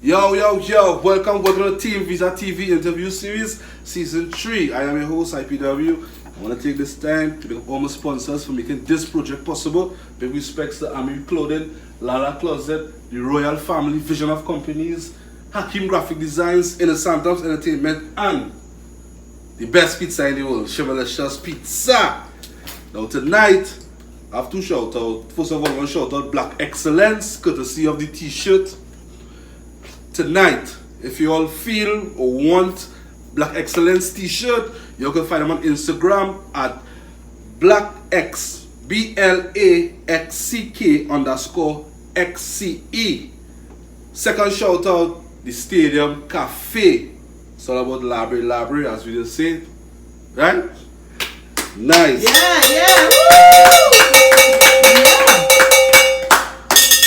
Yo, welcome to the TeamViza TV interview series, season 3. I am your host, Ep2. I want to take this time to thank all my sponsors for making this project possible. Big respects to Ami Clothing, Lala Closet, the Royal Family Vision of Companies, Hakim Graphic Designs, Inner Santoms Entertainment, and the best pizza in the world, Chevalicious Pizza. Now tonight, I have two shout out. First of all, I want to shout out Black Excellence, courtesy of the t-shirt. Tonight, if you all feel or want Black Excellence t-shirt, you can find them on Instagram at BlackX, BLAXCK_XCE. Second shout out, the Stadium Cafe. It's all about library, as we just said. Right? Nice. Yeah.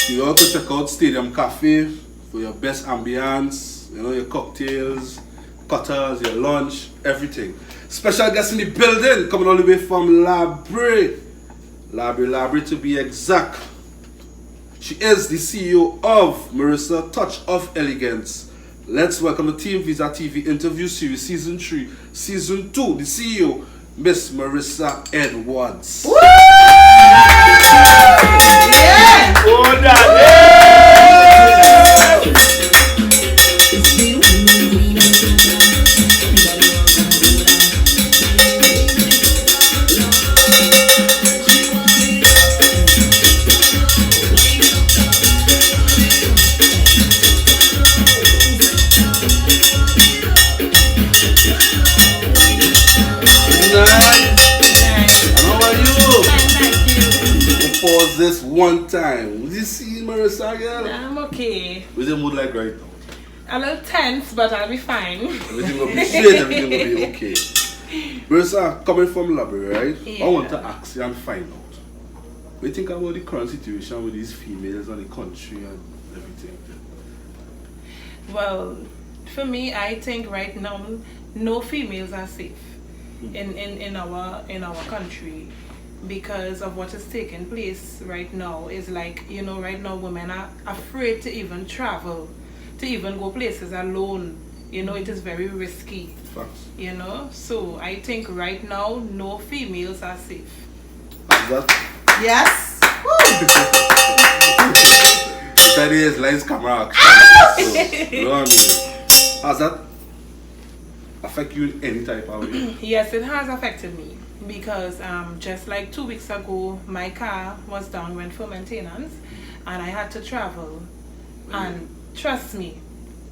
You all can check out Stadium Cafe for your best ambience, your cocktails, cutters, your lunch, everything. Special guest in the building, coming all the way from Library to be exact. She is the CEO of Marissa, Touch of Elegance. Let's welcome the TeamViza TV interview series, season 3, season 2, the CEO, Miss Marissa Edwards. Woo! Yeah! Oh, pause this one time. Did you see Marissa again? I'm okay. What's your mood like right now? A little tense, but I'll be fine. Everything will be straight, everything will be okay. Marissa, coming from Library, right? Yeah. I want to ask you and find out. What do you think about the current situation with these females and the country and everything? Well, for me, I think right now, no females are safe in our country. Because of what is taking place right now is like, right now women are afraid to even travel, to even go places alone. It is very risky. Facts. So I think right now no females are safe. That Yes. that is lines camera action. So, you know what I mean? Has that affect you in any type of way? Yes, it has affected me. Because just like 2 weeks ago, my car was down, went for maintenance, and I had to travel. And trust me,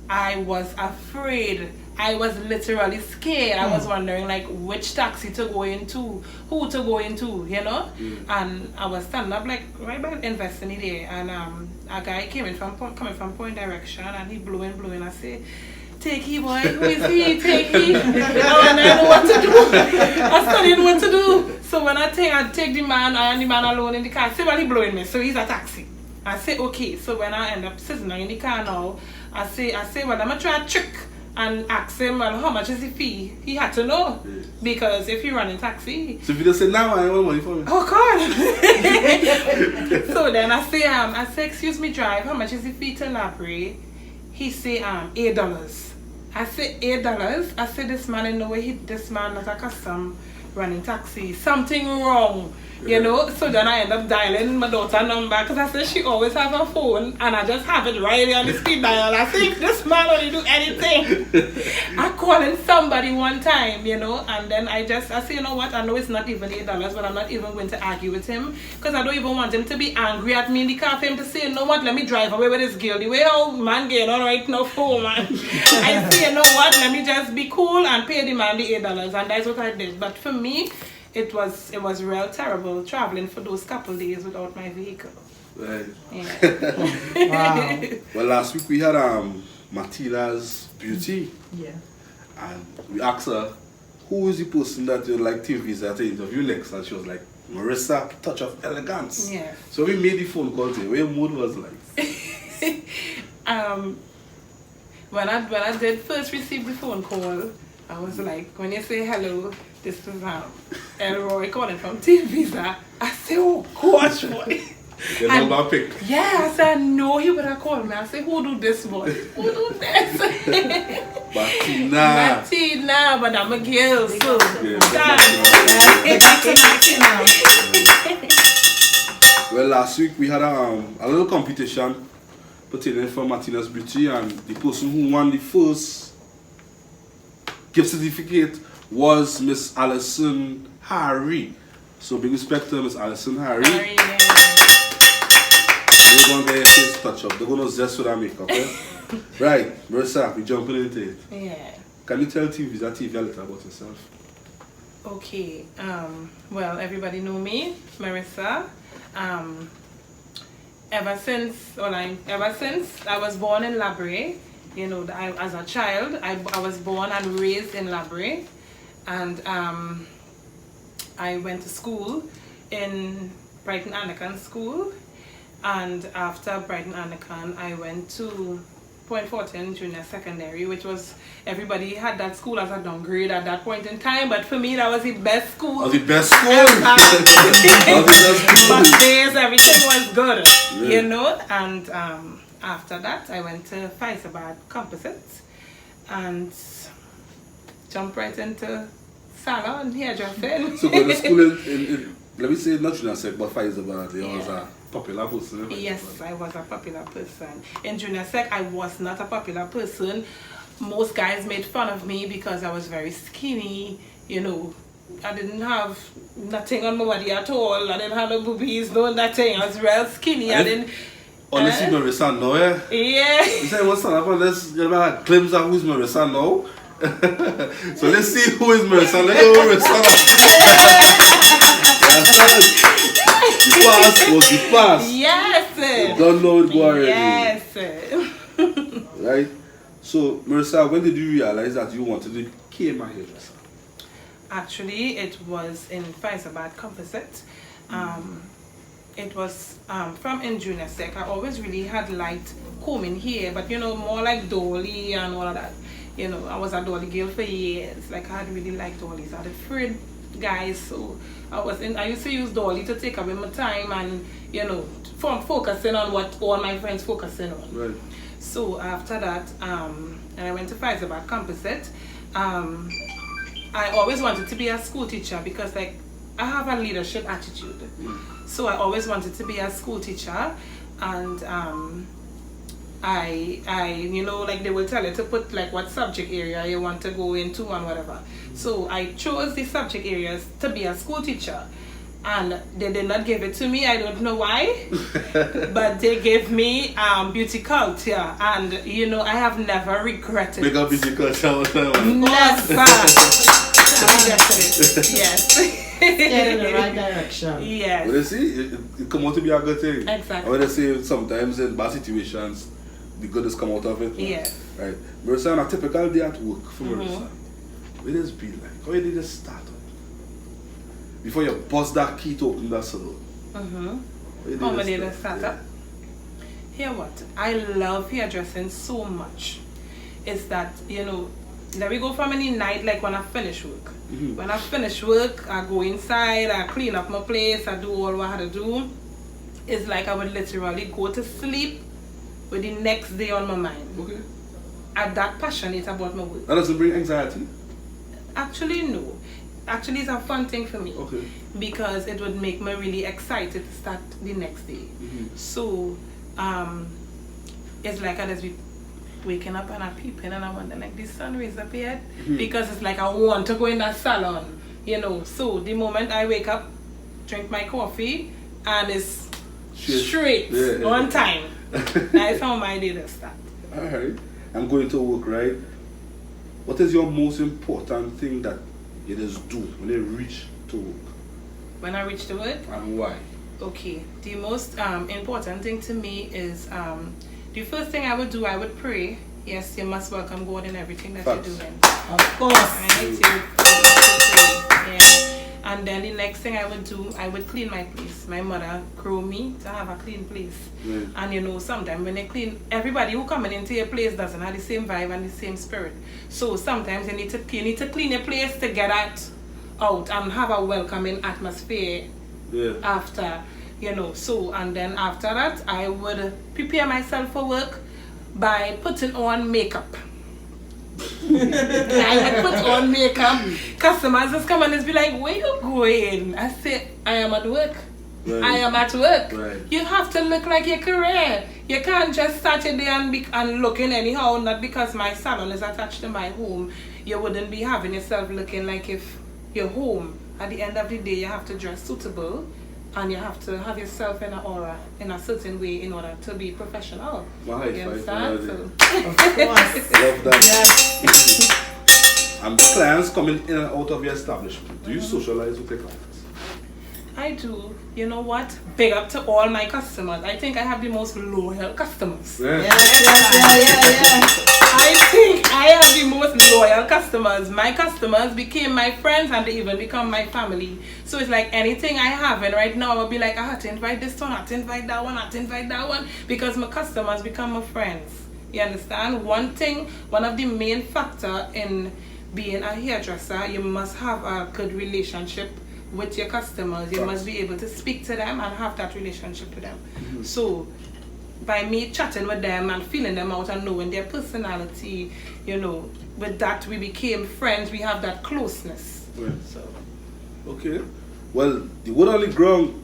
I was afraid. I was literally scared. I was wondering like which taxi to go into, who to go into, And I was standing up like right by investing there, and a guy coming from point direction, and he blowing. I say, "Take he, boy. Who is he? Take he." And I know what to do. I studied what to do. So when I take the man alone in the car. I say, well, he blowing me, so he's a taxi. I say, okay. So when I end up sitting in the car now, I say, well, I'm gonna try a trick and ask him, well, how much is the fee? He had to know. Yes. Because if you run in taxi. So if you just say, now I want money for me. Oh God. So then I say, excuse me, drive, how much is the fee to Library? He say $8. I say $8. I say this man in the way this man not a custom running taxi. Something wrong. So then I end up dialing my daughter's number because I said she always have a phone and I just have it right there on the speed dial. I think this man only do anything. I calling somebody one time, and then I say, you know what, I know it's not even $8, but I'm not even going to argue with him because I don't even want him to be angry at me in the car for him to say, you know what, let me drive away with this girl. The way how man getting on right now for man. I say, you know what, let me just be cool and pay the man the $8, and that's what I did. But for me, it was real terrible traveling for those couple days without my vehicle. Right. Yeah. Wow. Well, last week we had Matilda's Beauty. Yeah. And we asked her, who is the person that you'd like TeamViza to interview next? And she was like, Marissa, Touch of Elegance. Yeah. So we made the phone call to her. What your mood was like? When I did first receive the phone call, I was like, when you say hello, this is Elroy calling from TeamViza. I say, oh gosh, boy. Your number pick. Yeah, I said, no, he would have called me. I said, who do this one? Who do this? Martina, but I'm a girl, so. Well, last week we had a little competition pertaining from Martina's Beauty, and the person who won the first gift certificate was Miss Alison Harry. So big respect to Miss Alison Harry. They're going to get your face touch up. They're going to zest with our makeup, eh? Right, Marissa, we jumping into it. Yeah. Can you tell TeamViza TV a little about yourself? Okay. Well, everybody know me, Marissa. Ever since I was born in Labray, you know, as a child, I was born and raised in Labray, and I went to school in Brighton Anakan School, and after Brighton Anakan, I went to Point Fortin Junior Secondary, which was, everybody had that school as a downgrade at that point in time, but for me that was the best school. That was the best school. But days, everything was good, you know. And after that, I went to Faisabad Composites and jumped right into salon hairdressing. So go to school in let me say not junior sec, but Faisabad, you was a popular person. Yes, I was a popular person. In junior sec, I was not a popular person. Most guys made fun of me because I was very skinny, you know. I didn't have nothing on my body at all. I didn't have no boobies, no nothing. I was real skinny. I didn't. Honestly, Marissa now, eh? Yeah. You say, what's up? Let's get a glimpse of who's Marissa now. So let's see who is Marissa. Let's go Marissa. The past was the past. Yes. You don't know it go already. Yes. Right? So, Marissa, when did you realize that you wanted to become a hairdresser? Actually, it was in Faisabad Composite. It was from in junior sec. I always really had liked combing hair, but you know, more like dolly and all of that. You know, I was a dolly girl for years. Like, I had really liked dollies. I had afraid guys, so I used to use dolly to take away my time and, you know, focusing on what all my friends focusing on. Right. So after that, and I went to Faisabad Composite. I always wanted to be a school teacher because, like, I have a leadership attitude. So I always wanted to be a school teacher, and I you know, like, they will tell you to put like what subject area you want to go into and whatever. So I chose the subject areas to be a school teacher, and they did not give it to me. I don't know why, but they gave me beauty culture, and you know, I have never regretted. Make up beauty culture. Never. Yes. Get in the right direction. Yes. Well, you see, it come out to be a good thing. Exactly. I would say sometimes in bad situations, the goodness come out of it. Yes. Right. Marissa, on a typical day at work for Marissa, what does it be like? How did it start up? Before you bust that key to open that salon. How did it start up? Hear what? I love hairdressing so much. It's that, you know, let me go from any night, like when I finish work. When I finish work, I go inside, I clean up my place, I do all what I had to do. It's like I would literally go to sleep with the next day on my mind. Okay. I'm that passionate about my work. That doesn't bring anxiety? Actually, no. Actually, it's a fun thing for me. Okay. Because it would make me really excited to start the next day. So, it's like I just be waking up and I'm peeping and I wonder, like, the sun rays up yet? Because it's like I want to go in that salon, you know. So the moment I wake up, drink my coffee, and it's straight on time. That's how my day does start. Alright. I'm going to work, right? What is your most important thing that you just do when you reach to work? When I reach to work? And why? Okay. The most important thing to me is the first thing I would do, I would pray. Yes, you must welcome God in everything that you're doing. Of course. Right? You pray. Yeah. And then the next thing I would do, I would clean my place. My mother grew me to have a clean place. And you know, sometimes when they clean, everybody who coming into your place doesn't have the same vibe and the same spirit. So sometimes you need to clean your place to get that out and have a welcoming atmosphere after. you know. So, and then after that, I would prepare myself for work by putting on makeup. I would put on makeup. Customers just come and just be like, where you going? I say, I am at work. Right. I am at work. Right. You have to look like your career. You can't just start your day and looking anyhow. Not because my salon is attached to my home. You wouldn't be having yourself looking like if you're home. At the end of the day, you have to dress suitable. And you have to have yourself in an aura, in a certain way, in order to be professional. My You understand? So, Of course. Love that. Yes. And clients coming in and out of your establishment. Do you socialize with your clients? I do. You know what? Big up to all my customers. I think I have the most loyal customers. Yeah. Yes. I think I have the most loyal customers. My customers became my friends and they even become my family. So it's like anything I have, and right now I'll be like, I have to invite this one, I have to invite that one, I have to invite that one, because my customers become my friends. You understand? One of the main factor in being a hairdresser, you must have a good relationship with your customers. You must be able to speak to them and have that relationship with them. Mm-hmm. So by me chatting with them and feeling them out and knowing their personality, you know, with that we became friends. We have that closeness. Right. So Okay. Well, the Wood on the Ground,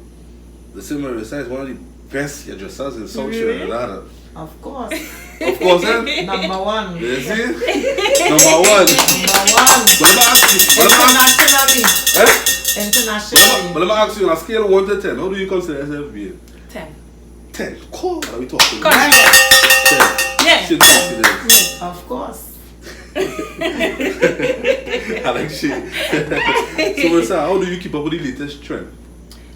the Marissa is one of the best hairdressers in South Really? Carolina. Of course. Of course, eh? Number one. You see? Number one. Number one. But let me ask you. Internationally. Eh? Internationally. But let me ask you, on a scale of 1 to 10, how do you consider yourself being? 10. 10. Cool. What are we talking? Confident. 10. Yeah. Shit confidence. Of course. I like shit. So Marissa, how do you keep up with the latest trend?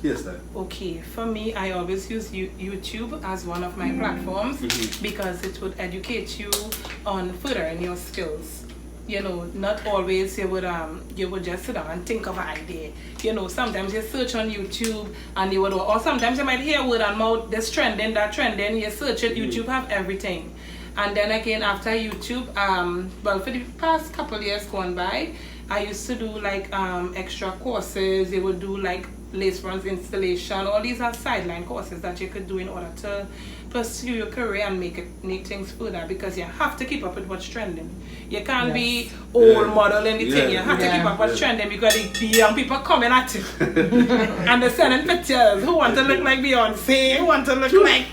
Yes, sir. Okay, for me, I always use YouTube as one of my platforms because it would educate you on furthering your skills. You know, not always you would just sit down and think of an idea. You know, sometimes you search on YouTube and you would, or sometimes you might hear word and mouth, this trending, that trending, you search it, YouTube have everything. And then again, after YouTube, well, for the past couple years gone by, I used to do like extra courses. They would do like lace fronts installation. All these are sideline courses that you could do in order to pursue your career and make things further, because you have to keep up with what's trending. You can't be old model anything. You have to keep up what's trending, because the young people coming at you and they're sending pictures who want to look like Beyonce, who want to look like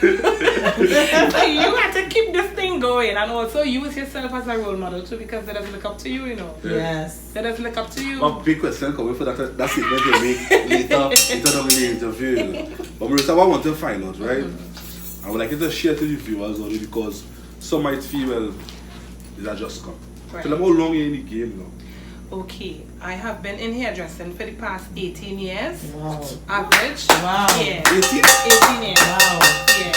so you have to keep this thing going, and also use yourself as a role model too, because they just look up to you, you know. Yes. They just look up to you. A big question coming for that statement you make later on in the interview. You know. But Marissa, what I want to find out, right? I would like you to share to the viewers only, because some might feel, well, these are just come. Right. Tell them how long you're in the game now. Okay, I have been in hairdressing for the past 18 years. Wow. Average. Wow. Yeah. 18? 18 years. Wow. Yeah.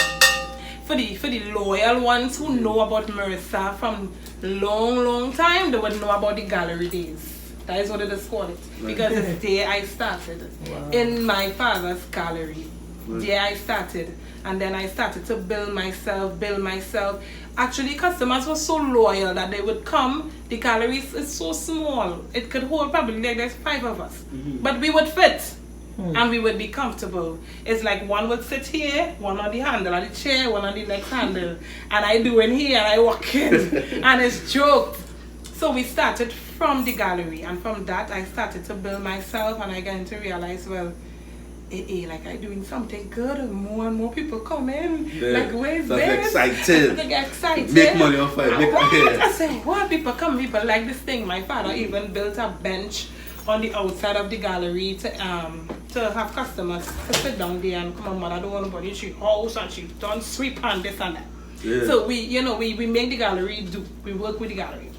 For the loyal ones who know about Marissa from long time, they would know about the gallery days. That is what it is called it. Because it's there I started. Wow. In my father's gallery. There I started. And then I started to build myself. Actually, customers were so loyal that they would come. The gallery is so small. It could hold probably like there's 5 of us. But we would fit. And we would be comfortable. It's like one would sit here, one on the handle of the chair, one on the next handle. And I do in here and I walk in. And it's joked. So we started from the gallery. And from that, I started to build myself. And I began to realize, well, like I'm doing something good, and more people come in. Yeah. Like, where's That's this? excited. They get excited. Make money off it. Make What? money. I say, what? People come, people like this thing. My father even built a bench on the outside of the gallery to have customers to sit down there and come on, mother, I don't want nobody in she house and she don't sweep and this and that. Yeah. So we make the gallery do. We work with the gallery.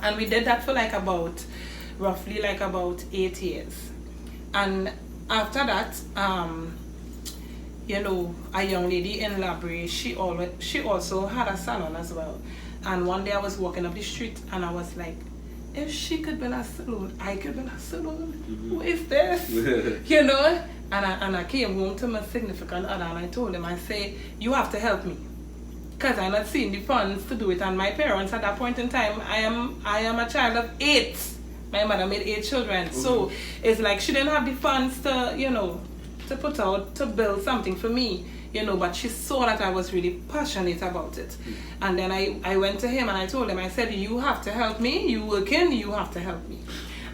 And we did that for roughly 8 years. And after that, a young lady in Labrie, she also had a salon as well. And one day I was walking up the street and I was like, if she could build a salon, I could build a salon. Who is this? You know? And I came home to my significant other and I told him, I say, you have to help me. Because I'm not seeing the funds to do it. And my parents at that point in time, I am a child of 8. My mother made 8 children. So it's like she didn't have the funds to to put out to build something for me, you know, but she saw that I was really passionate about it. And then I went to him and I told him, I said, you have to help me, you working, you have to help me.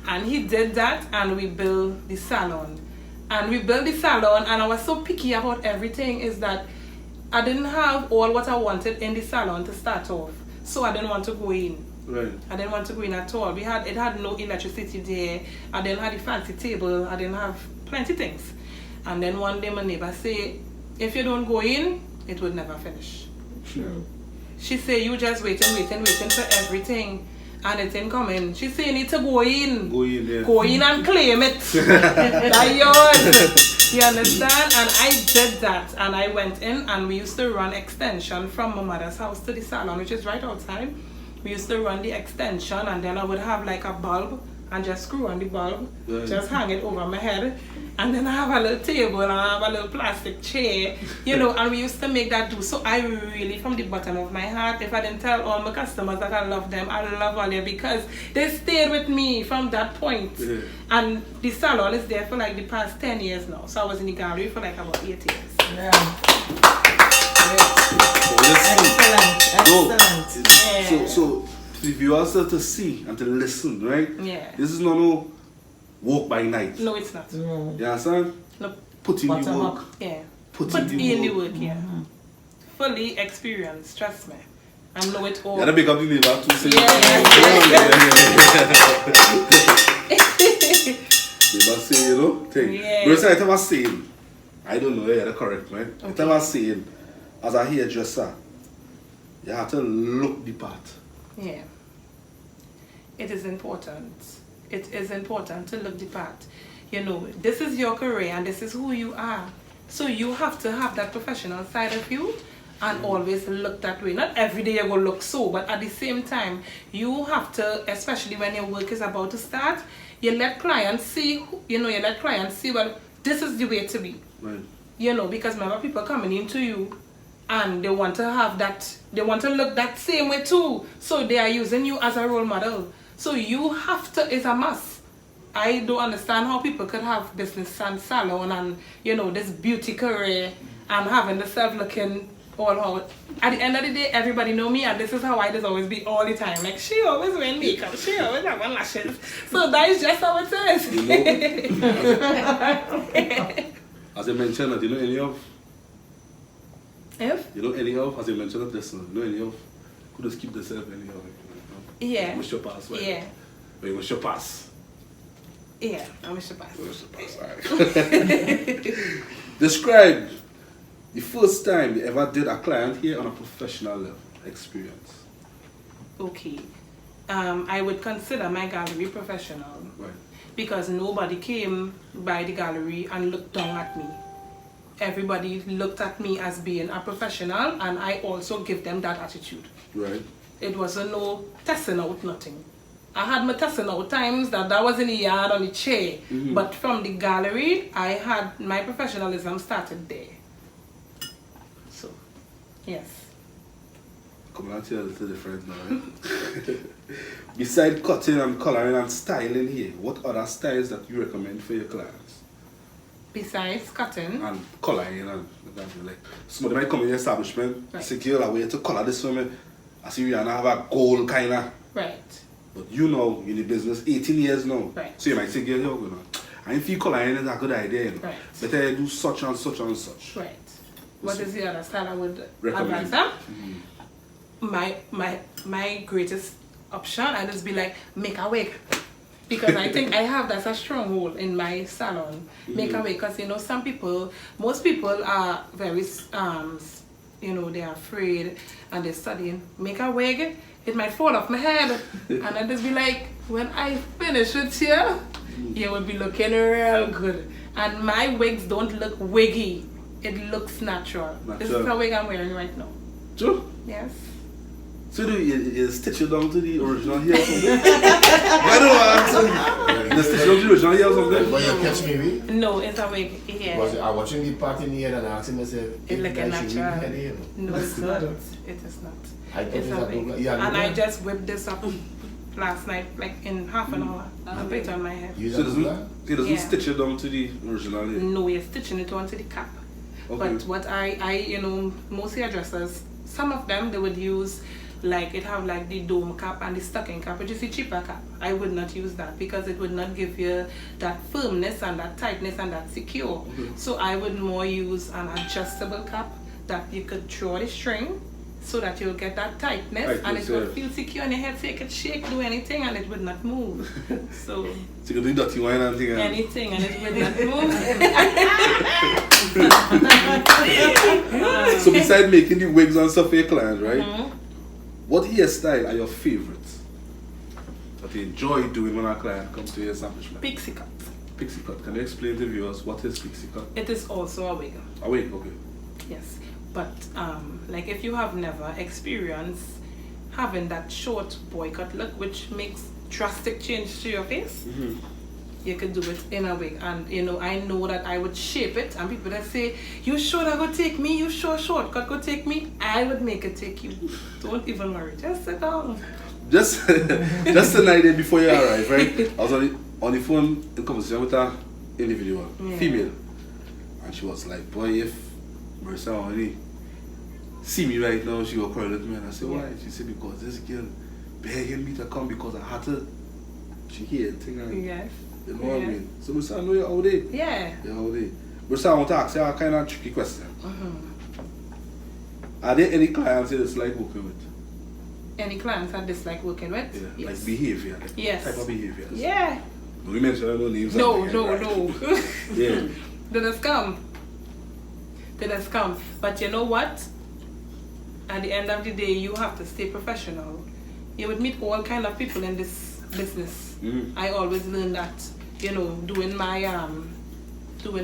And he did that, and we built the salon. And we built the salon, and I was so picky about everything is that I didn't have all what I wanted in the salon to start off. So I didn't want to go in. Right. I didn't want to go in at all. It had no electricity there. I didn't have the fancy table. I didn't have plenty things. And then one day my neighbor say, if you don't go in, it would never finish. True. She say, you just waiting for everything. And it ain't coming. She say, you need to go in. Go in, yeah. Go in and claim it. That's yours. You understand? And I did that. And I went in, and we used to run extension from my mother's house to the salon, which is right outside. We used to run the extension, and then I would have like a bulb and just screw on the bulb, Right. just hang it over my head. And then I have a little table and I have a little plastic chair, you know, and we used to make that do. So I really, from the bottom of my heart, if I didn't tell all my customers that I love them, I love all them because they stayed with me from that point. Yeah. And the salon is there for like the past 10 years now. So I was in the gallery for like about 8 years. Yeah. So, Excellent. Yeah. So for the viewers to see and to listen, right? Yeah. This is not no walk by night. No, it's not. No. You understand? No. Put in the Bottom work. up. Yeah. Put Put in in the the work. work, yeah. Fully experienced, trust me. I know it all. You gotta make up the neighbor too. So Neighbor say, you know, thing. Yeah. Marissa, I was saying, I don't know, you're correct, right? Okay. I was saying, as a hairdresser, you have to look the part. Yeah. It is important. It is important to look the part. You know, this is your career and this is who you are. So you have to have that professional side of you and always look that way. Not every day you go look so, but at the same time, you have to, especially when your work is about to start, you let clients see, well, this is the way to be. Right. You know, because remember people coming into you and they want to have that, they want to look that same way too. So they are using you as a role model. So you have to, it's a must. I don't understand how people could have business and salon and, you know, this beauty career and having themselves looking all out. At the end of the day, everybody know me and this is how I just always be all the time. Like, she always wear makeup, she always have on lashes. So that is just how it is. You know, as I mentioned, that you know any of, If? you know any of, as I mentioned that this, you know any of, could just keep this up any of. Yeah. What's your pass, right? Yeah. Wait, what's your pass? Yeah, I'm Mr. Bass. What's your pass? Alright. Describe the first time you ever did a client here on a professional level experience. Okay. I would consider my gallery professional Right. because nobody came by the gallery and looked down at me. Everybody looked at me as being a professional and I also give them that attitude. Right. It wasn't no testing out nothing. I had my testing out times that was in the yard on the chair. But from the gallery, I had my professionalism started there. So, yes. Come on, tell a little different now, right? Besides cutting and coloring and styling here, what other styles that you recommend for your clients? Besides cutting, And coloring and like somebody might come in your establishment, Right. say, "Girl, I want you to color this for me." I see you and have a gold kind of. right. But you know, in the business, 18 years now. Right. So you might say, "Girl, you know, I didn't feel coloring is a good idea. You know. Right. Better do such and such and such." Right. What is the other style I would Recommend. advise them? My greatest option, I just be like, make a wig. Because I think I have that's a stronghold in my salon. Make a wig, because you know most people are very you know, they're afraid and they're studying. Make a wig, it might fall off my head. And I just be like, when I finish with you, you will be looking real good. And my wigs don't look wiggy. It looks natural. This is the wig I'm wearing right now. True. Yes. So you stitch it down to the original hair or something? I don't know what I'm saying. You stitch it down to the original hair or something? But you catch me, we? No, it's a wig. Yeah. I watching the part in the head and asking myself, It look that she natural. really had No, it's not. It is not. I thought It's it a was a wig. double- yeah, And I yeah. just whip this up last night, like in half an hour. I put it on my head. You So don't it doesn't Yeah. stitch it down to the original hair. No, you're stitching it onto the cap. Okay. But what I most hairdressers, some of them they would use like it have like the dome cap and the stocking cap, which is the cheaper cap. I would not use that because it would not give you that firmness and that tightness and that secure. So I would more use an adjustable cap that you could draw the string so that you'll get that tightness and it will feel secure in your head, so you could shake, do anything and it would not move. So So you can do dirty wine and thing. anything and it would not move. So besides making the wigs and stuff for your clients, right? Mhm. What hairstyle are your favorites that you enjoy doing when a client comes to your establishment? Pixie cut. Pixie cut. Can you explain to viewers what is pixie cut? It is also a wig. Oh wait, okay. Yes, but like if you have never experienced having that short boycott look, which makes drastic change to your face, you could do it in a wig. And I know that I would shape it, and people that say, "You sure that go take me? You sure shortcut go take me?" I would make it take you. Don't even worry. Just sit down. Just the night day before you arrive, right? I was on the phone in conversation with an individual, Yeah. female, and she was like, "Boy, if Marissa only see me right now, she will quarrel with me." And I said, "Why?" She said, "Because this girl begging me to come because I had to." She hear thing and Yes. you know what I mean. So Marissa, I know you're out there. Yeah. You're out there. Marissa, I want to ask you a kind of tricky question. Are there any clients you dislike working with? Any clients I dislike working with? Yeah, Yes. like behavior, like Yes. type of behavior. Yeah. No, we mentioned no names. No, and no, right? no. Yeah. They just come. They just come. But you know what? At the end of the day, you have to stay professional. You would meet all kind of people in this business. I always learn that, doing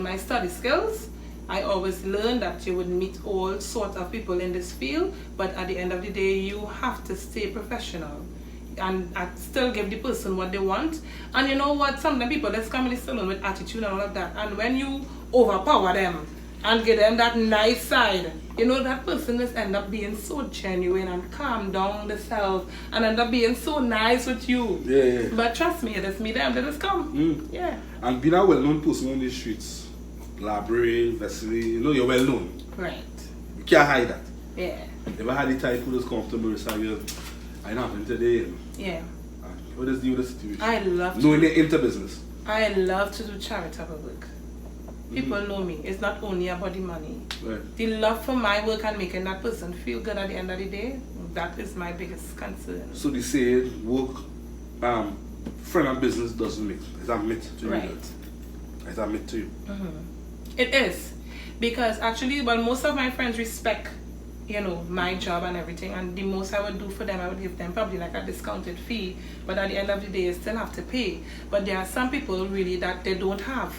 my study skills. I always learn that you would meet all sorts of people in this field, but at the end of the day, you have to stay professional and still give the person what they want. And you know what? Sometimes people just come in the salon with attitude and all of that, and when you overpower them and give them that nice side, that person just end up being so genuine and calm down themselves and end up being so nice with you. Yeah. But trust me, just meet them, they just come. Yeah. And being a well-known person on the streets, library, vestry, you're well-known. Right. You can't hide that. Yeah. Never had the type who just come to Marissa and I know happened today. Yeah. What is the situation? I love to Knowing they're into business. I love to do charitable work. People know me. It's not only about the money. Right. The love for my work and making that person feel good at the end of the day, that is my biggest concern. So they say work, friend and business doesn't mix. Is that myth to you? Right. Is that myth to you? It is. Because actually, most of my friends respect, my job and everything. And the most I would do for them, I would give them probably like a discounted fee. But at the end of the day, you still have to pay. But there are some people really that they don't have.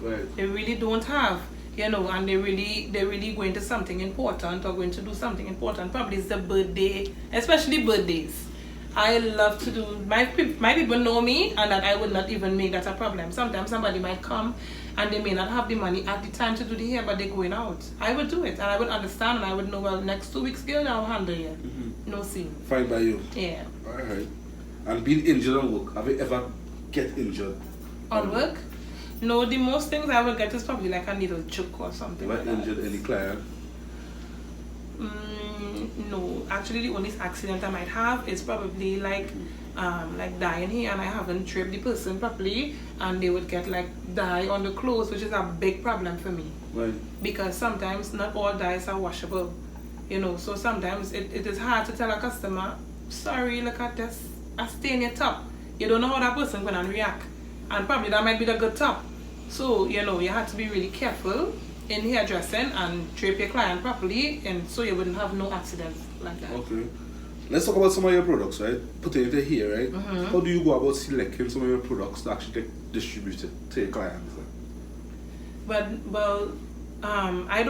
Right. They really don't have, and they're really going to something important or going to do something important. Probably it's the birthday, especially birthdays. I love to do, my people know me and that I would not even make that a problem. Sometimes somebody might come and they may not have the money at the time to do the hair, but they're going out. I would do it and I would understand and I would know, well, next 2 weeks, girl, I'll handle you. No scene. Fine by you. Yeah. Alright. And being injured on work, have you ever get injured? On work? No, the most things I will get is probably like a needle choke or something. Have you like that. injured any client? No, actually the only accident I might have is probably like dyeing here and I haven't draped the person properly and they would get like dye on the clothes, which is a big problem for me. Right. Because sometimes not all dyes are washable, so sometimes it is hard to tell a customer, sorry, look at this, I stain your top. You don't know how that person gonna react. And probably that might be the good top. So, you have to be really careful in hairdressing and drape your client properly and so you wouldn't have no accidents like that. Okay. Let's talk about some of your products, right? Putting it here, right? How do you go about selecting some of your products to actually get distributed to your clients? I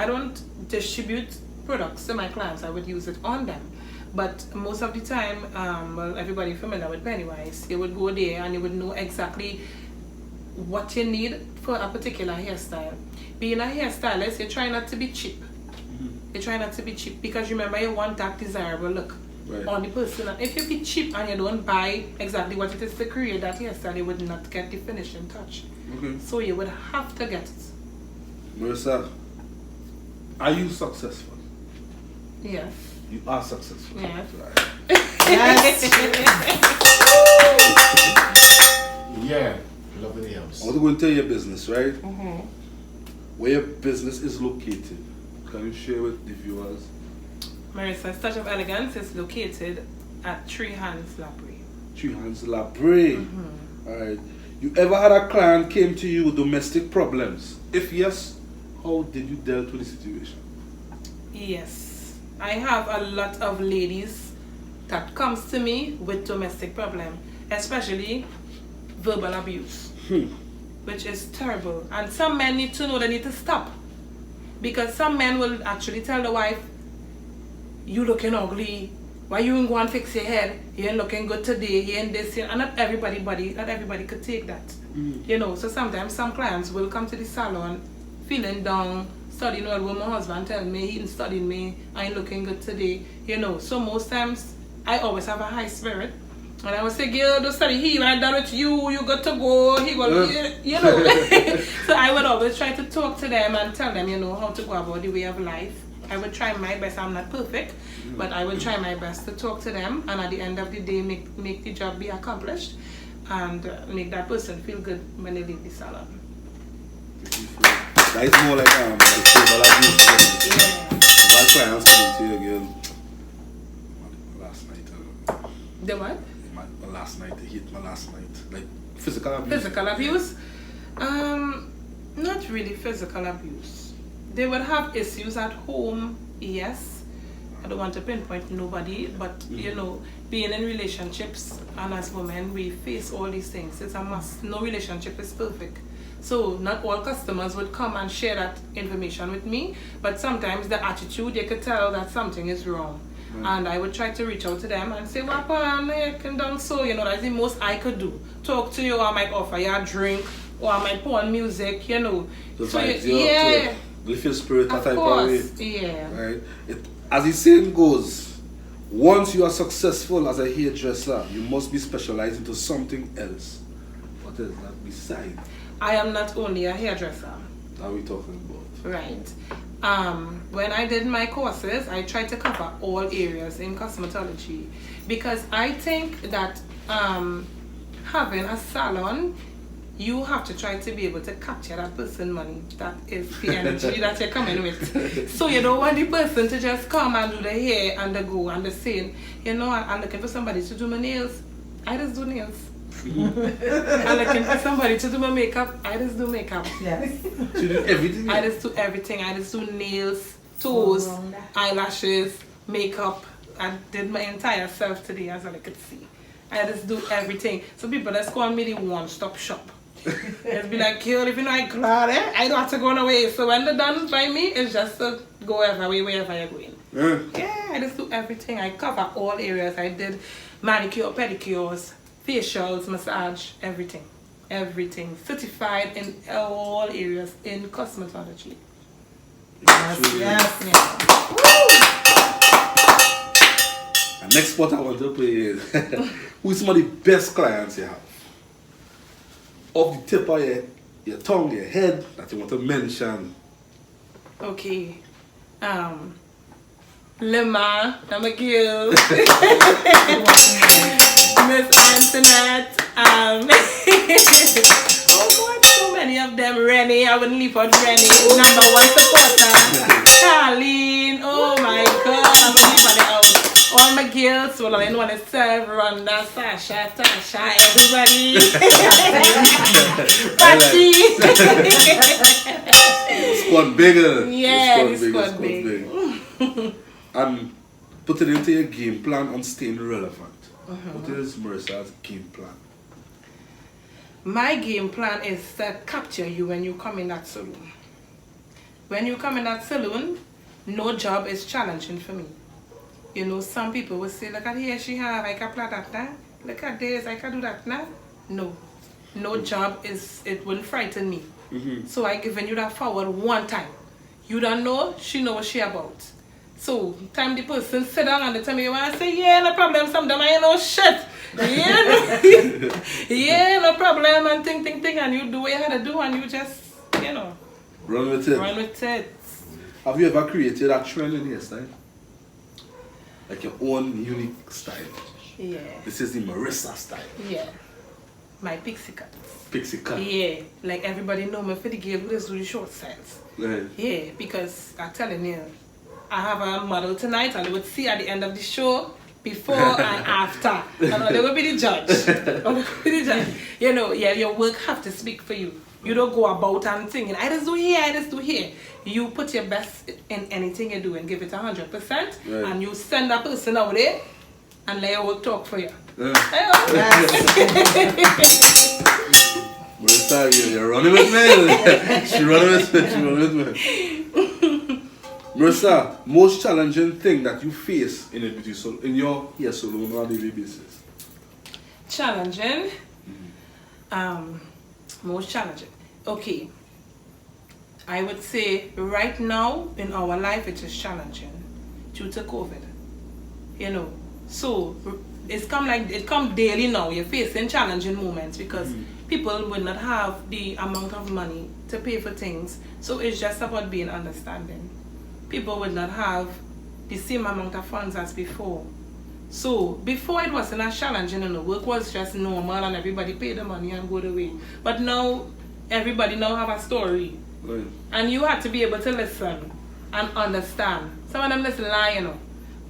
don't distribute products to my clients. I would use it on them. But most of the time, everybody familiar with Pennywise, you would go there and you would know exactly what you need for a particular hairstyle. Being a hairstylist, you try not to be cheap. You try not to be cheap because remember you want that desirable look. Right. on the person. And if you be cheap and you don't buy exactly what it is to create that hairstyle, you would not get the finishing touch. Okay. So you would have to get it. Marissa, are you successful? Yes. You are successful. Yes. Right. Yes. Yeah. Loving the house. I want to go into your business, right? Mm-hmm. Where your business is located. Can you share with the viewers? Marisa's Touch of Elegance is located at Three Hands Library. Three Hands Library. Mm-hmm. Alright. You ever had a client came to you with domestic problems? If yes, how did you deal with the situation? Yes. I have a lot of ladies that comes to me with domestic problem, especially verbal abuse, which is terrible. And some men need to know they need to stop. Because some men will actually tell the wife, you looking ugly, why you ain't go and fix your head, you ain't looking good today, you ain't this, and not everybody could take that. You know, so sometimes some clients will come to the salon feeling down, studying well, my husband tell me he ain't studying me, I ain't looking good today, you know. So most times I always have a high spirit. And I would say, girl, don't study here, when I'm done with you, you got to go, he will, you know. So I would always try to talk to them and tell them, you know, how to go about the way of life. I would try my best. I'm not perfect, but I would try my best to talk to them, and at the end of the day, make the job be accomplished, and make that person feel good when they leave the salon. That is more like the verbal abuse. Yeah. Bad clients come to you, girl. Last night. The what? Last night, they hit my last night. Like physical abuse. Physical abuse? Not really physical abuse. They would have issues at home, yes. I don't want to pinpoint nobody, but you know, being in relationships, and as women, we face all these things. It's a must. No relationship is perfect. So not all customers would come and share that information with me, but sometimes the attitude, you could tell that something is wrong. And I would try to reach out to them and say, what happened? Done so, you know, that's the most I could do. Talk to you, or I might offer you a drink, or I might put on music, you know. Just so like yeah. lift your spirit, that Of type course, of way. yeah. Right? As the saying goes, once you are successful as a hairdresser, you must be specialized into something else. What is that beside? I am not only a hairdresser. That we talking about. Right. When I did my courses, I tried to cover all areas in cosmetology, because I think that having a salon, you have to try to be able to capture that person money. That is the energy that you're coming with. So you don't want the person to just come and do the hair and the go and the saying, you know, I'm looking for somebody to do my nails. I just do nails. I'm looking for somebody to do my makeup. I just do makeup. Yes. She did everything. I just do everything. I just do nails, toes, eyelashes, makeup. I did my entire self today, as I could see. I just do everything. So people just call me the one-stop shop. It's be like, girl, if you know I glad, I don't have to go away. So when they're done by me, it's just to go wherever you're going. Yeah, I just do everything. I cover all areas. I did manicure, pedicures, facials, massage, everything. Everything. Certified in all areas in cosmetology. Yes. Yes. Yeah. And next spot I want to play is who's some of the best clients you have? Off the tip of your tongue, your head, that you want to mention. Okay. Lima, I'm a girl. Miss Antoinette. Oh God, so many of them. Rennie, I wouldn't leave out Rennie. #1 supporter. Carleen, oh my God, I wouldn't leave her out. All my girls, well, I know it's Rhonda, Sasha, Tasha, everybody. Patty. Squad bigger. Yeah, The squad big. And put it into your game plan on staying relevant. What is Marissa's game plan? My game plan is to capture you when you come in that salon. When you come in that salon, no job is challenging for me. You know, some people will say, look at here she have, I can apply that now. Look at this, I can do that now. No job it wouldn't frighten me. So I given you that forward one time. You don't know, she know what she about. So, time the person sit down and the time you want to say, yeah, no problem, sometimes I ain't no shit. Yeah, no, yeah, no problem, and think, and you do what you had to do, and you just, you know, Run with it. run with it. Have you ever created a trend in hairstyle? Like your own unique style? Yeah, This is the Marissa style. yeah. My pixie cut. Pixie cut. Yeah, like everybody know me for the girl who does do the short styles. Right. Yeah, because I'm telling you, I have a model tonight and they would see at the end of the show before and after. And they will be the judge. They will be the judge. You know, yeah, your work have to speak for you. You don't go about and thinking, I just do here, I just do here. You put your best in anything you do and give it 100%. Right. And you send that person out there and let your work talk for you. Marissa, you're running with me. She running with me. Marissa, most challenging thing that you face in a beauty salon, in your hair salon on a daily basis? Challenging. Most challenging. Okay. I would say right now in our life it is challenging due to COVID. You know. So it come daily now. You're facing challenging moments because people will not have the amount of money to pay for things. So it's just about being understanding. People will not have the same amount of funds as before. So before it wasn't as challenging and the work was just normal and everybody paid the money and go away. But now everybody now have a story. Right. And you have to be able to listen and understand. Some of them listen lie, you know.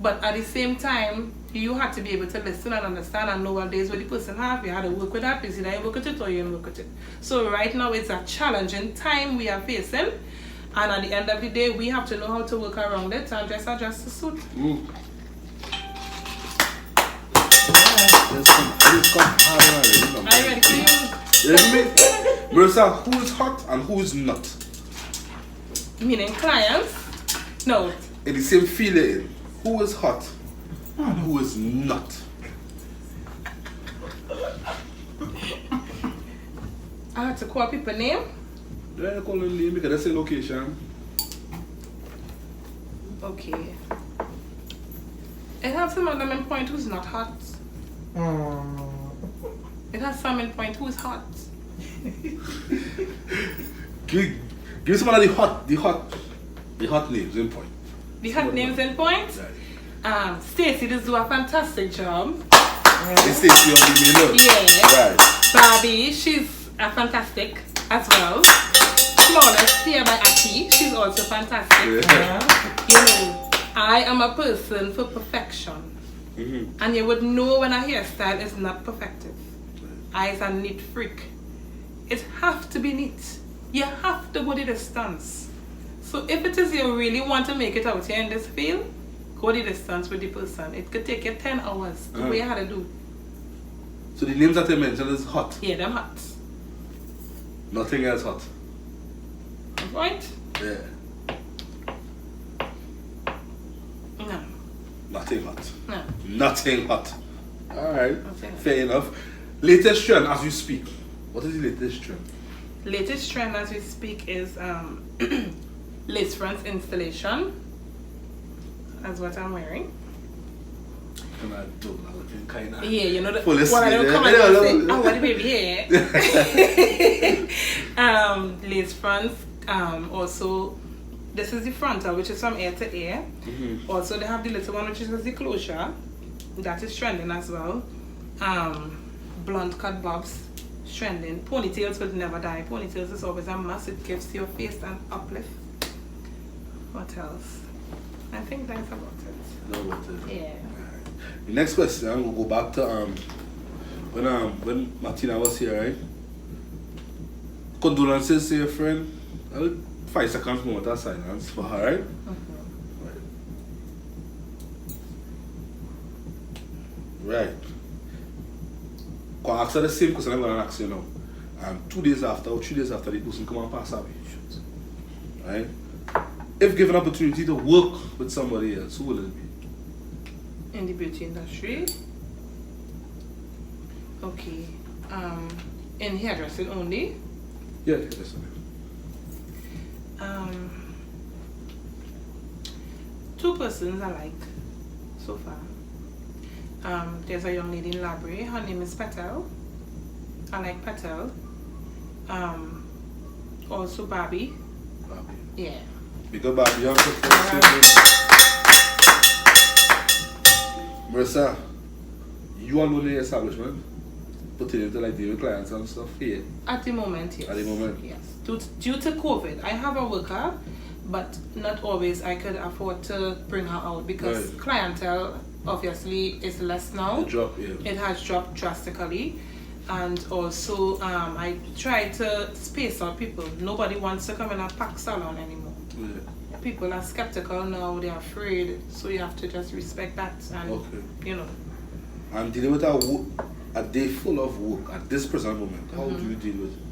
But at the same time, you have to be able to listen and understand and know what days what the person have. You have to work with that person, you work with it or you don't work with it. So right now it's a challenging time we are facing. And at the end of the day, we have to know how to work around it and just adjust the suit. Are you ready for you? You ready for me? Marissa, who is hot and who is not? Meaning clients? No. In the same feeling, who is hot and who is not? I had to call people name. Yeah, call them name because that's a location. Okay. It has some of them in point who's not hot. It has some in point who's hot. Give some of the hot names in point. The hot names in point? Right. Stacey does do a fantastic job. It's Stacey on the menu. Yeah. Right. Barbie, she's a fantastic as well. Flawless here by Aki, she's also fantastic. Yeah. You know, I am a person for perfection. And you would know when a hairstyle is not perfected. I is a neat freak. It have to be neat. You have to go the distance. So if it is you really want to make it out here in this field, go the distance with the person. It could take you 10 hours to what you had to do. So the names that I mentioned is hot. Yeah, them hot. Nothing else hot. Right? Yeah. No. Nothing hot. No. Nothing hot. Alright. Nothing hot. Fair enough. Latest trend as we speak. What is the latest trend? Latest trend as we speak is lace fronts installation. That's what I'm wearing. And I don't know, looking kind of. Yeah, you know the Full of one I don't speed, come eh? and say, Yeah. oh, what the baby here. Lace fronts. Also, this is the frontal, which is from ear to ear. Also, they have the little one, which is the closure. That is trending as well. Blonde cut bobs, trending. Ponytails will never die. Ponytails is always a must. It gives your face an uplift. What else? I think that's about it. No, what is it? Yeah. The next question, we'll go back to when Martina was here, right? Condolences to your friend. 5 seconds moment of silence for her, right? Right. I'll ask her the same question I'm going to ask you now. 2 days after or 3 days after the person come and pass away. Right? If given opportunity to work with somebody else, who will it be? In the beauty industry. Okay. In hairdressing only. Yeah, that's it. Two persons I like so far. There's a young lady in Library. Her name is Patel. I like Patel. Also Barbie. Barbie. Yeah. Because Barbie, I'm Marissa, you all own the establishment, putting into like dealing with clients and stuff here. At the moment, yes. At the moment? Yes. Due to COVID, I have a worker, but not always I could afford to bring her out because Right. clientele obviously is less now. The drop, yeah. It has dropped drastically. And also, I try to space out people. Nobody wants to come in a packed salon anymore. Yeah. People are skeptical now, they're afraid, so you have to just respect that and, you know. And dealing with a day full of work at this present moment, how do you deal with it?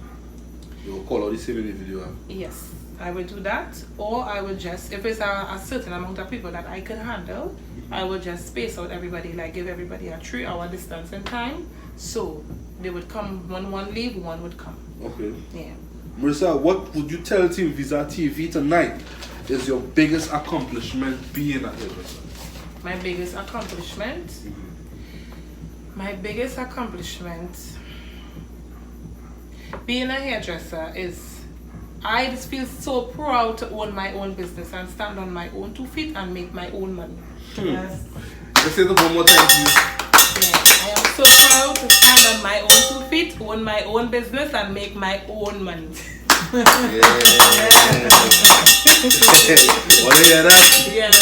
You will call out the same individual? Yes, I would do that, or I would just, if it's a certain amount of people that I could handle, I would just space out everybody, like give everybody a 3-hour distance in time, so they would come, when one leave, one would come. Okay. Yeah. Marissa, what would you tell TeamViza TV tonight is your biggest accomplishment being a hairdresser? My biggest accomplishment? My biggest accomplishment being a hairdresser is I just feel so proud to own my own business and stand on my own 2 feet and make my own money. Yes. Let's say that one more time, please. Yeah, I am so proud to stand on my own 2 feet, own my own business and make my own money. Yeah. Want to hear that? Yeah.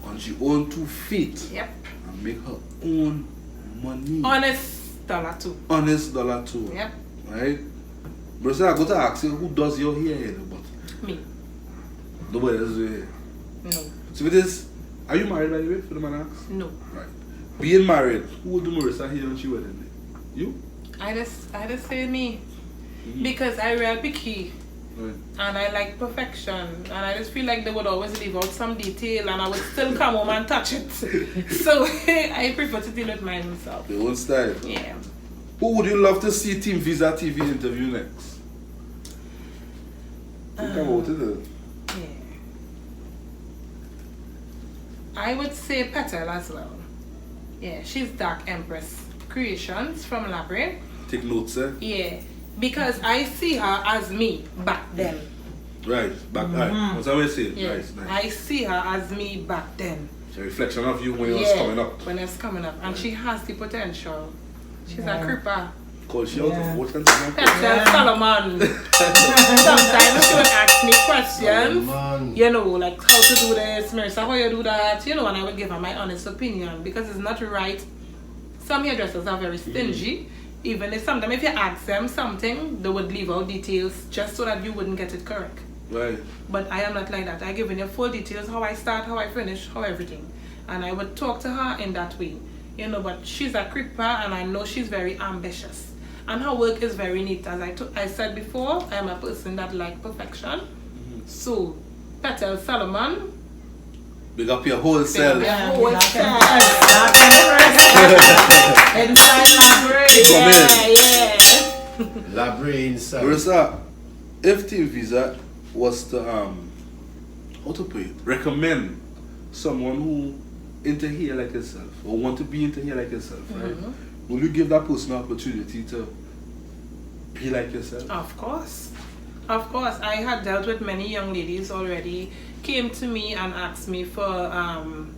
On she own 2 feet Yep. and make her own money. Honest dollar too. Honest dollar too. Yep. Right? Marissa, I got to ask you, who does your hair? But Me. nobody does your hair. No. So with this, are you married by the way, for the man asks? No. Right. Being married, who will do Marissa hair on she wedding day? You? I just say me. Because I real picky. Right. And I like perfection, and I just feel like they would always leave out some detail and I would still come home and touch it. So I prefer to deal with mine myself. Your own style. Yeah. Who would you love to see TeamViza TV interview next? Think about it. Yeah. I would say Petal as well. Yeah, she's Dark Empress Creations from Labrador. Take notes, eh? Yeah. Because I see her as me back then. Right, back right. What's that way say? Yeah. Nice, nice. I see her as me back then. It's a reflection of you when you was Yeah, coming up. when it's coming up. And she has the potential. She's Yeah. a creeper. Call she out Yeah. of what and something. Petal Solomon. Sometimes she would ask me questions. Man. You know, like how to do this, Marissa, how you do that, you know, and I would give her my honest opinion because it's not right. Some hairdressers are very stingy. Even if sometimes if you ask them something, they would leave out details just so that you wouldn't get it correct. Right. But I am not like that. I give you full details, how I start, how I finish, how everything. And I would talk to her in that way. You know, but she's a creeper and I know she's very ambitious. And her work is very neat. As I said before, I am a person that like perfection. So, Petal Solomon, Big up your whole self. Yeah. Oh, Dark it's Empress. inside Library. Yeah. Library inside. Marissa, if TeamViza was to how to put it, recommend someone who into here like yourself or want to be into here like yourself, right? Will you give that person an opportunity to be like yourself? Of course. Of course. I had dealt with many young ladies already, came to me and asked me for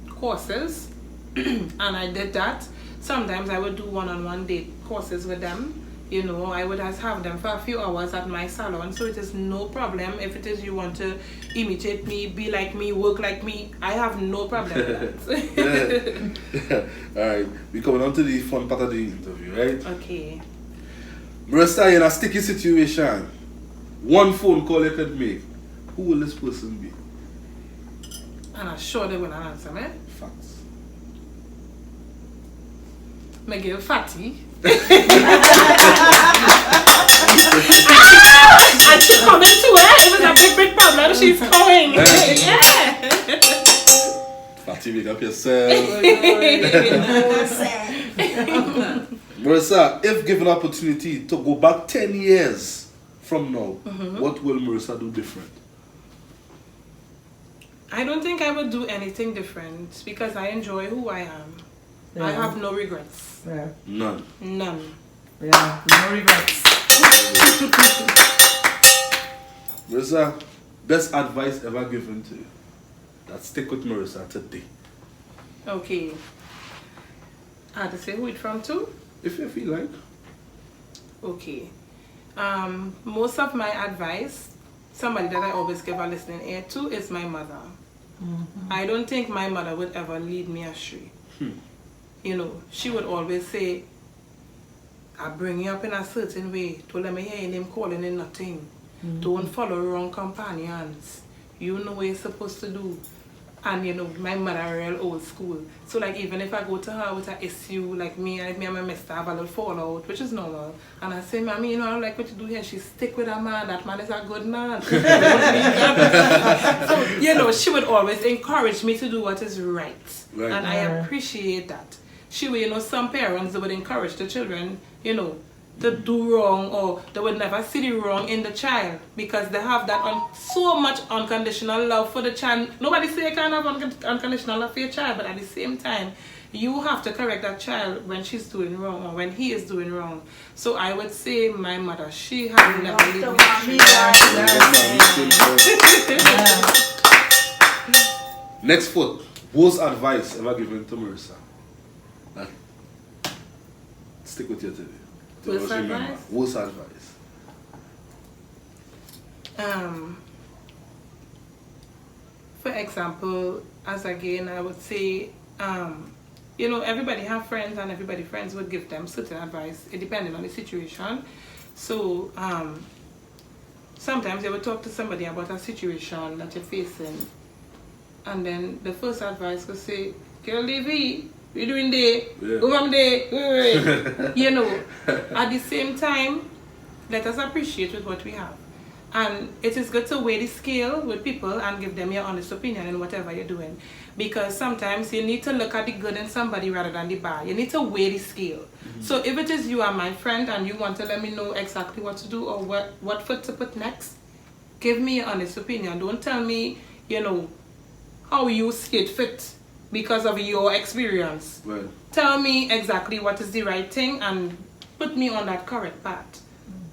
courses and I did that. Sometimes I would do one-on-one date courses with them. You know, I would just have them for a few hours at my salon, so it is no problem. If it is you want to imitate me, be like me, work like me, I have no problem with that. Alright, we're coming on to the fun part of the interview, right? Okay. Marissa, you're in a sticky situation. One phone call you could make. Who will this person be? And I'm sure they will not answer me. Facts. My girl Fatty. And she's coming to her. It was a big problem. She's coming. Yeah. Fatty, make up yourself. Marissa, if given opportunity to go back 10 years from now, what will Marissa do different? I don't think I would do anything different because I enjoy who I am. Yeah. I have no regrets. Yeah. None. None. Yeah. No regrets. Marissa, best advice ever given to you. That stick with Marissa today. Okay. I had to say who it from too? If you feel like. Okay. Most of my advice, somebody that I always give a listening ear to is my mother. I don't think my mother would ever lead me astray. You know, she would always say, I bring you up in a certain way. To let me hear your name calling in nothing. Don't follow wrong companions. You know what you're supposed to do. And you know, my mother real old school. So like even if I go to her with an issue, like me and my mister have a little fallout, which is normal. And I say, Mommy, you know, I don't like what you do here. She stick with a man. That man is a good man. So, you know, she would always encourage me to do what is right. And I appreciate that. She would, you know, some parents, they would encourage the children, you know, to do wrong, or they would never see the wrong in the child because they have that so much unconditional love for the child. Nobody say you can't have unconditional love for your child, but at the same time, you have to correct that child when she's doing wrong or when he is doing wrong. So I would say my mother, she has never leave me. Next foot, worst advice ever given to Marissa. That stick with you today. Worst advice? Worst advice. For example, as again, I would say, you know, everybody have friends and everybody friends would give them certain advice, depending on the situation. So, sometimes they would talk to somebody about a situation that you're facing, and then the first advice would say, girl, Davy, what you doing there? Yeah. Go from there. You know, at the same time, let us appreciate with what we have. And it is good to weigh the scale with people and give them your honest opinion in whatever you're doing. Because sometimes you need to look at the good in somebody rather than the bad. You need to weigh the scale. So if it is you are my friend and you want to let me know exactly what to do or what foot to put next, give me your honest opinion. Don't tell me, you know, how you skate fit because of your experience. Right. Tell me exactly what is the right thing and put me on that correct path.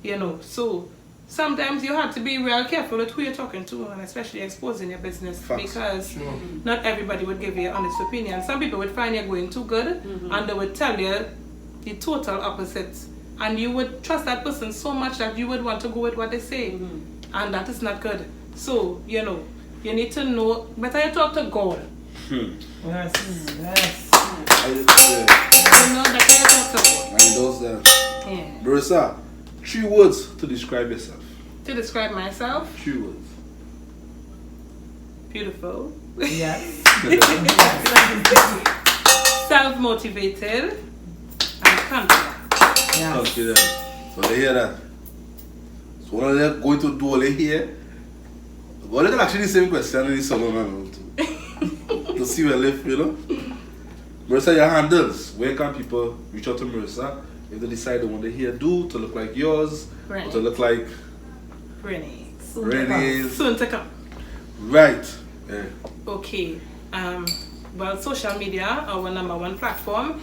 You know, so sometimes you have to be real careful with who you're talking to, and especially exposing your business. Facts. Because not everybody would give you an honest opinion. Some people would find you going too good and they would tell you the total opposite. And you would trust that person so much that you would want to go with what they say. And that is not good. So, you know, you need to know, better you talk to God. Yes. You know, better you talk to God. And those there. Yeah. Marissa, 3 words to describe yourself. To describe myself, 3 words. beautiful, Yes. self-motivated, and confident. Yes. Confident. So they hear that. So when they're going to do all they hear, well, they can actually the same question in the song man to see where live, you know. Marissa, your handles. Where can people reach out to Marissa if they decide they want to hear do to look like yours Right. or to look like Renee. Renee's? Soon to come. Right. Yeah. Okay. Well, social media, our #1 platform.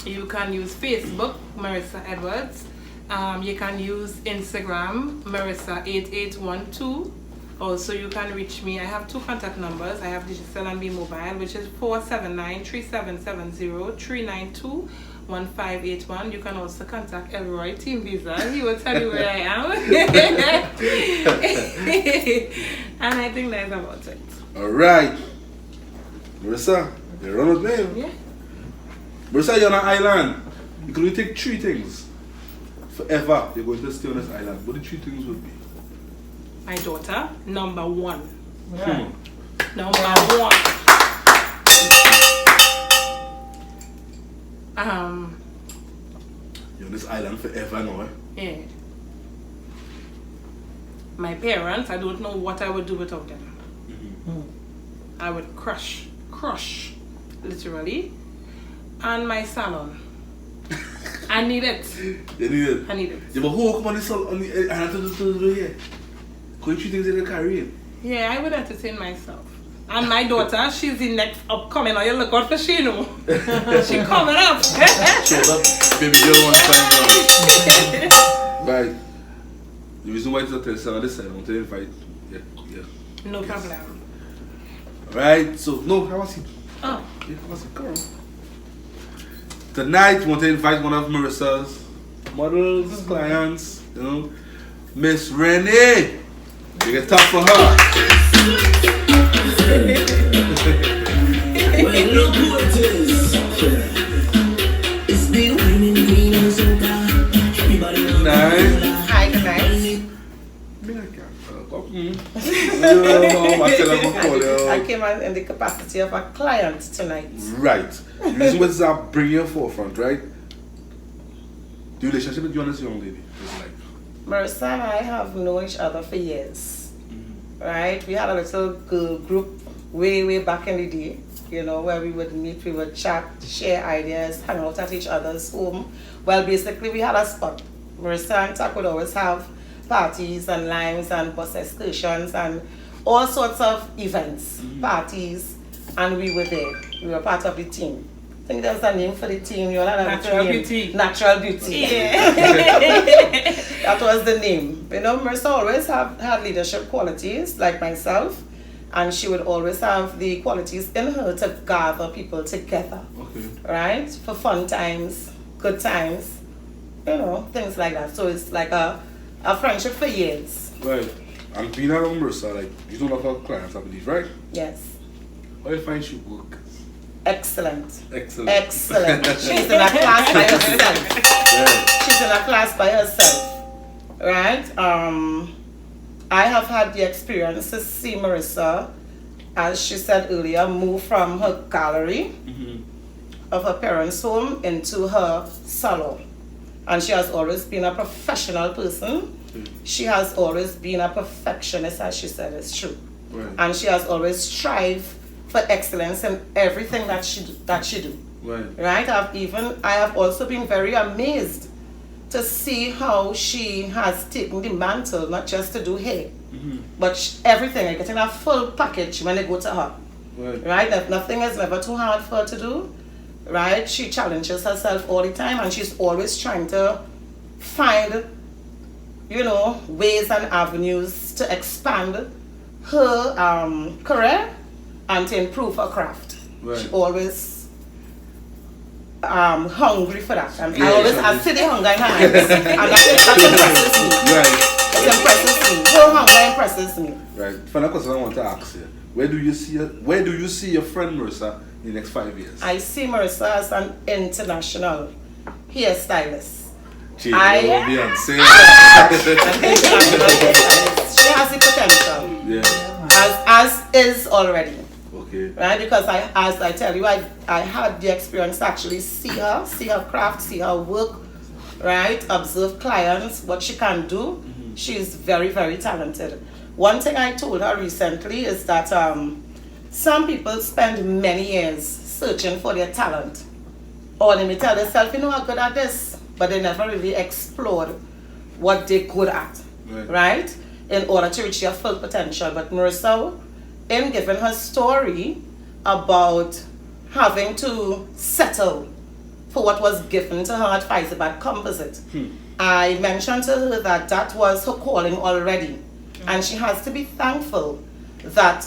You can use Facebook, Marissa Edwards. You can use Instagram, Marissa8812. Also, you can reach me. I have 2 contact numbers. I have Digicel and B Mobile, which is 479-3770-392-1581. You can also contact Elroy TeamViza. He will tell you where I am. And I think that's about it. Alright. Marissa, you're on with me. Yeah. Marissa, you're on an island. You can only take 3 things. Forever, you're going to stay on this island. What the 3 things would be? My daughter, #1. Yeah. #1. You're on this island forever now, eh? Yeah. My parents, I don't know what I would do without them. I would crush, literally. And my salon. I need it. You need it. I need it. You have a whole come on this on the island to do here. Going 3 things in the Caribbean. Yeah, I would entertain myself. And my daughter, she's the next upcoming. Now you look out for she, know. She coming up. Shut up, baby girl one time. Right. The reason why it's not tell Sarah this side, I want to invite. Yeah. No problem. Right, so no, how was it? Oh. Yeah, how was it? Come on. Tonight, we want to invite one of Marissa's models, clients, you know, Miss Renee. You get tough for her. Well, look who it is. It's the winning green and soda. Everybody knows. Nice. Hi, good night. I came in the capacity of a client tonight. Right. The reason why this is bring you forefront, right? The relationship with you and this young lady is like. Marissa and I have known each other for years. Right? We had a little girl group way back in the day, you know, where we would meet, we would chat, share ideas, hang out at each other's home. Well, basically, we had a spot. Marissa and Tak would always have parties and limes and bus excursions and all sorts of events, parties, and we were there. We were part of the team. I think there's a name for the team. You all had a Natural name. Beauty. Natural Beauty. Yeah. That was the name. You know, Marissa always had leadership qualities, like myself, and she would always have the qualities in her to gather people together. Okay. Right? For fun times, good times, you know, things like that. So it's like a friendship for years. Right. And being around Marissa, like, you don't have her clients, I believe, right? Yes. How do you find she work? Excellent. Excellent. Excellent. She's in a class by herself. Yeah. She's in a class by herself. Right? I have had the experience to see Marissa, as she said earlier, move from her gallery of her parents' home into her salon. And she has always been a professional person. She has always been a perfectionist, as she said, it's true. Right. And she has always strived for excellence in everything that she do. Right. Right? I have also been very amazed to see how she has taken the mantle, not just to do hair, but everything, like getting a full package when they go to her. Right? That nothing is never too hard for her to do. Right? She challenges herself all the time, and she's always trying to find, you know, ways and avenues to expand her career and to improve her craft. Right. She always hungry for that. And I always see the hunger in her eyes. And that impresses me. Right. It impresses me. Her hunger impresses me. Right. Final question I want to ask you. Where do you see your friend Marissa in the next 5 years? I see Marissa as an international hairstylist. She She has the potential. Yeah. As is already. Okay. Right? Because as I tell you, I had the experience to actually see her craft, see her work, right? Observe clients, what she can do. She's very, very talented. One thing I told her recently is that some people spend many years searching for their talent. Or they may tell themselves, you know, I'm good at this, but they never really explored what they're good at, right? In order to reach their full potential. But Marissa, in giving her story about having to settle for what was given to her at Pfizer Composite, I mentioned to her that that was her calling already. And she has to be thankful that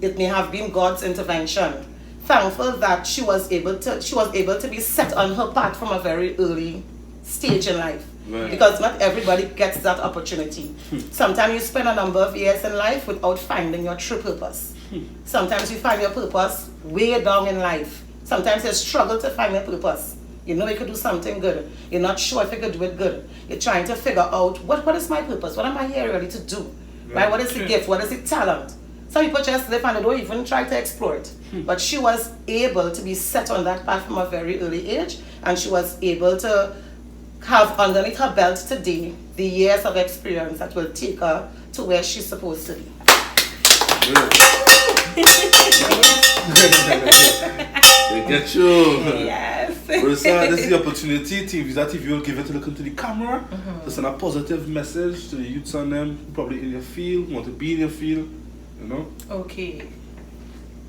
it may have been God's intervention. Thankful that she was able to be set on her path from a very early stage in life. Right. Because not everybody gets that opportunity. Sometimes you spend a number of years in life without finding your true purpose. Sometimes you find your purpose way down in life. Sometimes you struggle to find your purpose. You know you could do something good. You're not sure if you could do it good. You're trying to figure out what is my purpose? What am I here really to do? Right? What is the gift? What is the talent? Some people just live and they don't even try to explore it. But she was able to be set on that path from a very early age, and she was able to have underneath her belt today the years of experience that will take her to where she's supposed to be. They get you. Yes. Marissa, this is the opportunity. TeamViza TV will give it a look into the camera. To send a positive message to the youths on them, probably in your field, want to be in your field, you know? Okay.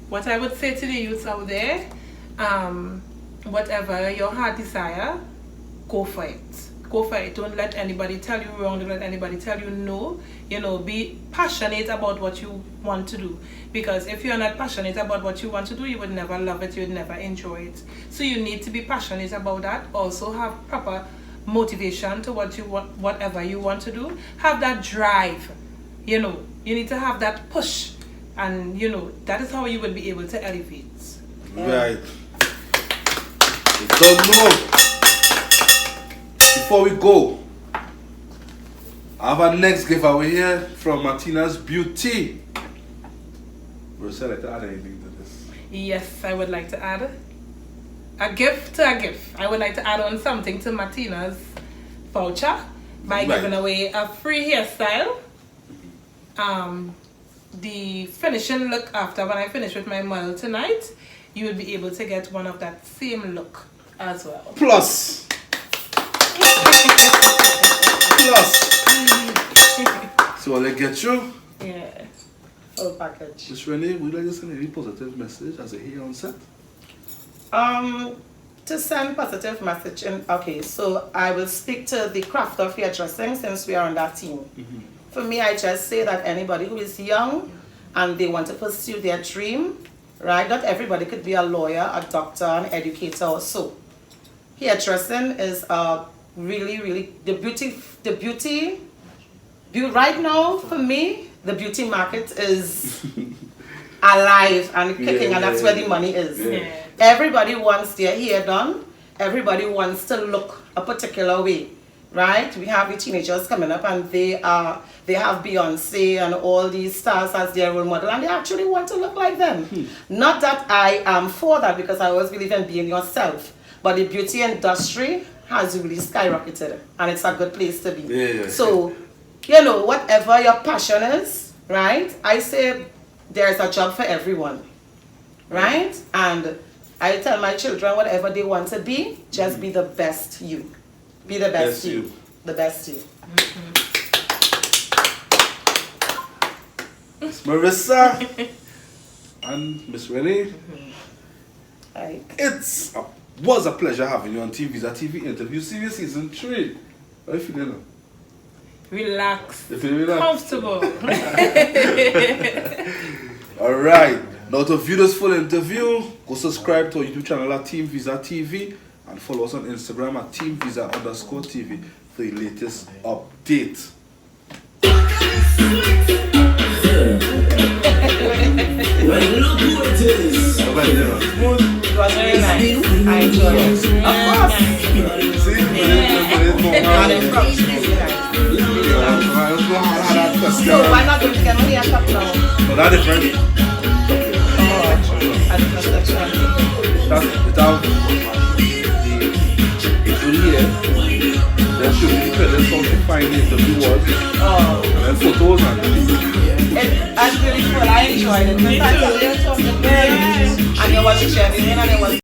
What I would say to the youths out there, whatever your heart desire, go for it. Go for it. Don't let anybody tell you wrong. Don't let anybody tell you no. You know, be passionate about what you want to do. Because if you're not passionate about what you want to do, you would never love it. You would never enjoy it. So you need to be passionate about that. Also have proper motivation to what you want, whatever you want to do. Have that drive. You know, you need to have that push. And, you know, that is how you will be able to elevate. Right. So no. Before we go, I have our next giveaway here from Martina's Beauty. Marissa, like to add anything to this? Yes, I would like to add a gift to a gift. I would like to add on something to Martina's voucher by giving away a free hairstyle. The finishing look after when I finish with my model tonight, you will be able to get one of that same look as well. Plus. So I'll get you. Yeah. Full package. Miss Renee, would you like to send any positive message as a hair on set? To send positive message in, okay, so I will speak to the craft of hairdressing since we are on that team. For me, I just say that anybody who is young and they want to pursue their dream, right? Not everybody could be a lawyer, a doctor, an educator or so. Hairdressing is really the beauty right now for me, the beauty market is alive and kicking, and that's where the money is. Everybody wants their hair done. Everybody wants to look a particular way, right? We have the teenagers coming up and they have Beyonce and all these stars as their role model, and they actually want to look like them. Not that I am for that, because I always believe in being yourself, but the beauty industry has really skyrocketed and it's a good place to be. So, you know, whatever your passion is, right? I say there's a job for everyone, right? And I tell my children whatever they want to be, just be the best you. Be the best you. The best you. Miss Marissa and Miss Renee. Was a pleasure having you on TeamViza TV Interview Series Season 3. How are you feeling now? Relax. You feel relaxed? Comfortable. Alright. Now to view this full interview, go subscribe to our YouTube channel at TeamViza TV and follow us on Instagram at TeamViza_TV for the latest update. Well, look who it is. It was very nice. I enjoyed it. Of course. See? So why not do it again? We are talking now. No, that's different. Without the here, there should be dependent on to find the interview was. And then photos and It's really cool. I enjoyed it. And you was sharing and it was